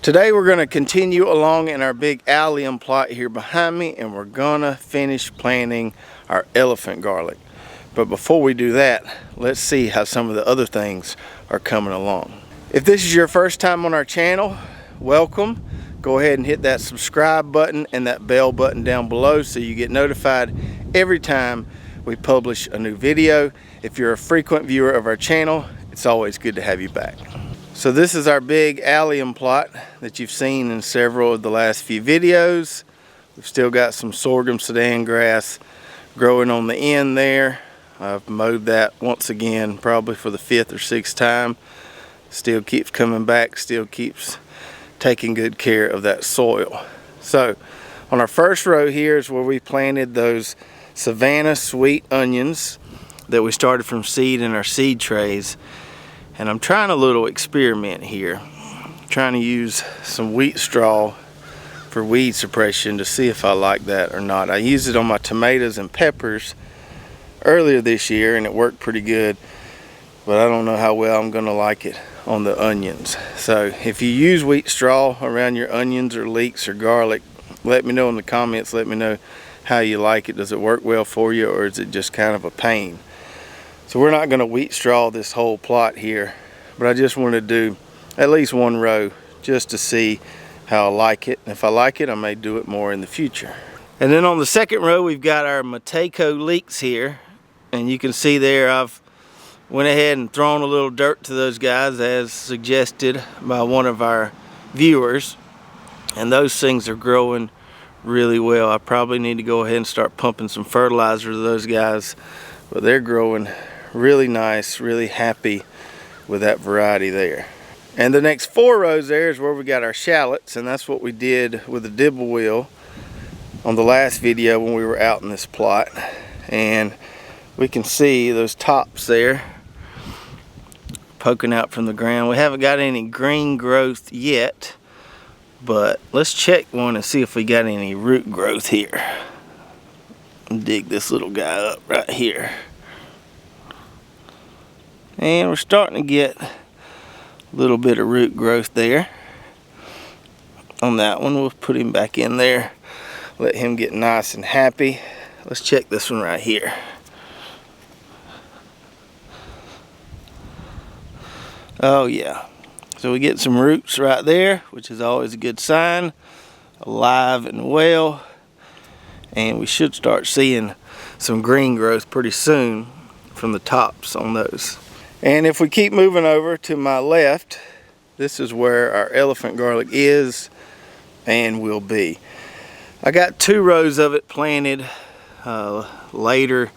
Today we're going to continue along in our big allium plot here behind me, and we're going to finish planting our elephant garlic. But before we do that, let's see how some of the other things are coming along. If this is your first time on our channel, welcome. Go ahead and hit that subscribe button and that bell button down below so you get notified every time we publish a new video. If you're a frequent viewer of our channel, it's always good to have you back. So this is our big allium plot that you've seen in several of the last few videos. We've still got some sorghum sudan grass growing on the end there. I've mowed that once again, probably for the 5th or 6th time. Still keeps coming back, still keeps taking good care of that soil. So on our first row here is where we planted those Savannah sweet onions that we started from seed in our seed trays. And I'm trying a little experiment here. I'm trying to use some wheat straw for weed suppression to see if I like that or not. I used it on my tomatoes and peppers earlier this year and it worked pretty good, but I don't know how well I'm gonna like it on the onions. So if you use wheat straw around your onions or leeks or garlic, let me know in the comments. Let me know how you like it. Does it work well for you, or is it just kind of a pain? So we're not going to wheat straw this whole plot here, but I just want to do at least one row just to see how I like it. And if I like it, I may do it more in the future. And then on the second row, we've got our leeks here. And you can see there I've went ahead and thrown a little dirt to those guys as suggested by one of our viewers. And those things are growing really well. I probably need to go ahead and start pumping some fertilizer to those guys, but they're growing really nice, really happy with that variety there. And the next 4 rows there is where we got our shallots, and that's what we did with the dibble wheel on the last video when we were out in this plot. And we can see those tops there poking out from the ground. We haven't got any green growth yet, but let's check one and see if we got any root growth here. Dig this little guy up right here. And we're starting to get a little bit of root growth there. On that one, we'll put him back in there. Let him get nice and happy. Let's check this one right here. Oh yeah. So we get some roots right there, which is always a good sign. Alive and well. And we should start seeing some green growth pretty soon from the tops on those. And if we keep moving over to my left, this is where our elephant garlic is and will be. I got 2 rows of it planted later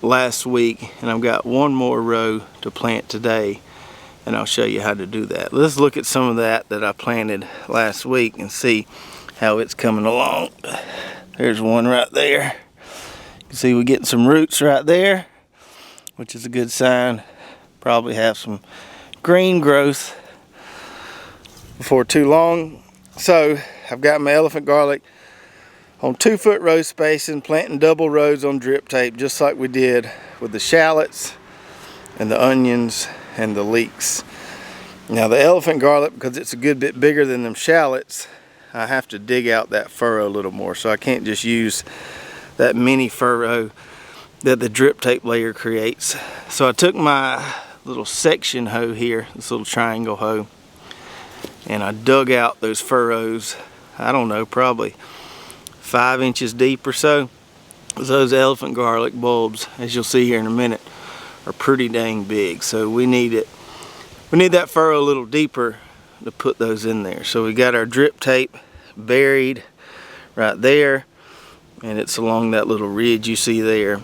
last week, and I've got 1 more row to plant today, and I'll show you how to do that. Let's look at some of that I planted last week and see how it's coming along. There's one right there. You can see we're getting some roots right there, which is a good sign. Probably have some green growth before too long. So I've got my elephant garlic on 2-foot row spacing, planting double rows on drip tape, just like we did with the shallots and the onions and the leeks. Now the elephant garlic, because it's a good bit bigger than them shallots, I have to dig out that furrow a little more, so I can't just use that mini furrow that the drip tape layer creates. So I took my little section hoe here, this little triangle hoe, and I dug out those furrows, I don't know, probably 5 inches deep or so. Those elephant garlic bulbs, as you'll see here in a minute, are pretty dang big, so we need that furrow a little deeper to put those in there. So we got our drip tape buried right there, and it's along that little ridge you see there.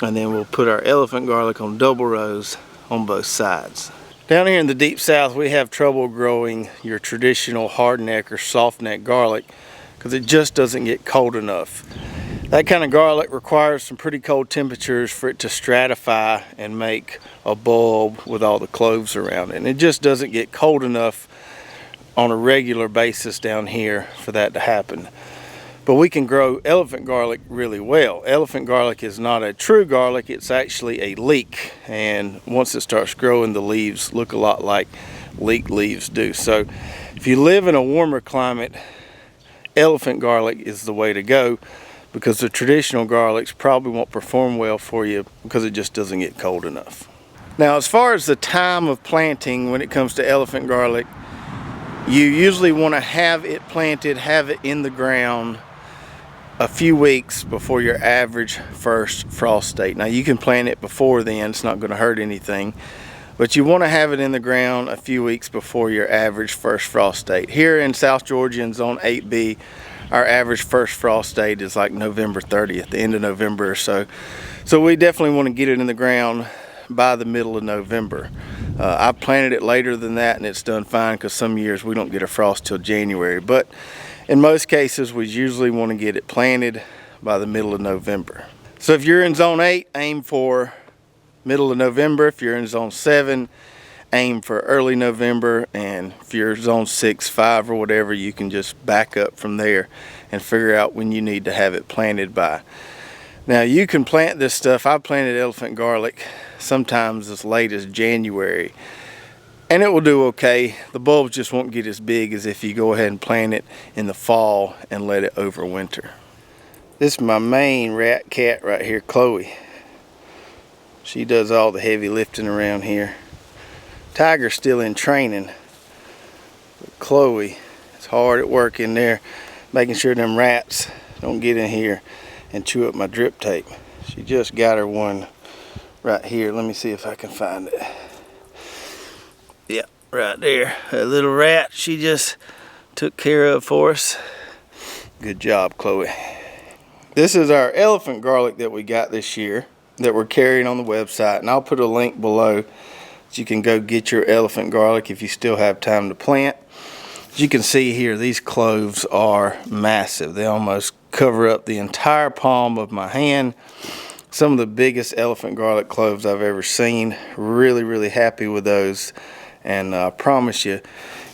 And then we'll put our elephant garlic on double rows on both sides. Down here in the deep south, we have trouble growing your traditional hardneck or softneck garlic because it just doesn't get cold enough. That kind of garlic requires some pretty cold temperatures for it to stratify and make a bulb with all the cloves around it. And it just doesn't get cold enough on a regular basis down here for that to happen. But we can grow elephant garlic really well. Elephant garlic is not a true garlic, it's actually a leek. And once it starts growing, the leaves look a lot like leek leaves do. So If you live in a warmer climate, elephant garlic is the way to go, because the traditional garlics probably won't perform well for you because it just doesn't get cold enough. Now, as far as the time of planting when it comes to elephant garlic, you usually want to have it planted, have it in the ground a few weeks before your average first frost date. Now, you can plant it before then, it's not going to hurt anything, but you want to have it in the ground a few weeks before your average first frost date. Here in South Georgia in Zone 8B, our average first frost date is like November 30th, the end of November or so. So we definitely want to get it in the ground by the middle of November. I planted it later than that and it's done fine, because some years we don't get a frost till January. But in most cases, we usually want to get it planted by the middle of November. So if you're in Zone 8, aim for middle of November. If you're in Zone 7, aim for early November. And if you're Zone 6, 5, or whatever, you can just back up from there and figure out when you need to have it planted by. Now, you can plant this stuff. I planted elephant garlic sometimes as late as January, and it will do okay. The bulbs just won't get as big as if you go ahead and plant it in the fall and let it overwinter. This is my main rat cat right here, Chloe. She does all the heavy lifting around here. Tiger's still in training, but Chloe is hard at work in there, making sure them rats don't get in here and chew up my drip tape. She just got her one right here. Let me see if I can find it. Yeah, right there. A little rat she just took care of for us. Good job, Chloe. This is our elephant garlic that we got this year that we're carrying on the website, and I'll put a link below so you can go get your elephant garlic if you still have time to plant. As you can see here, these cloves are massive. They almost cover up the entire palm of my hand. Some of the biggest elephant garlic cloves I've ever seen. Really, really happy with those. And I promise you,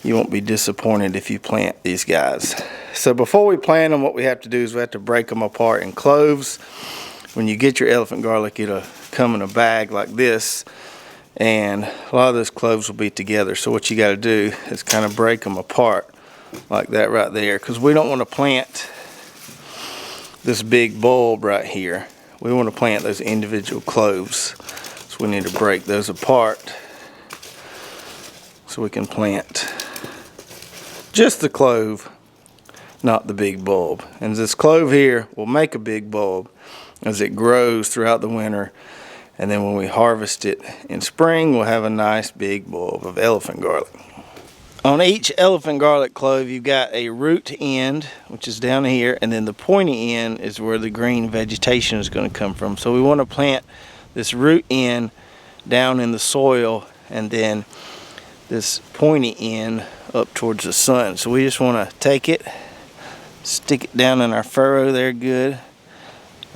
you won't be disappointed if you plant these guys. So before we plant them, what we have to do is we have to break them apart in cloves. When you get your elephant garlic, it'll come in a bag like this, and a lot of those cloves will be together. So what you got to do is kind of break them apart like that right there, because we don't want to plant this big bulb right here. We want to plant those individual cloves. So we need to break those apart so we can plant just the clove, not the big bulb. And this clove here will make a big bulb as it grows throughout the winter. And then when we harvest it in spring, we'll have a nice big bulb of elephant garlic. On each elephant garlic clove, you've got a root end, which is down here, and then the pointy end is where the green vegetation is going to come from. So we want to plant this root end down in the soil, and then this pointy end up towards the sun. So we just want to take it, stick it down in our furrow there good,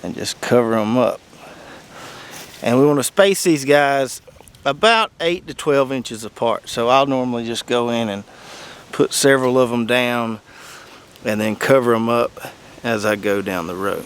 and just cover them up. And we want to space these guys about 8 to 12 inches apart. So I'll normally just go in and put several of them down and then cover them up as I go down the row.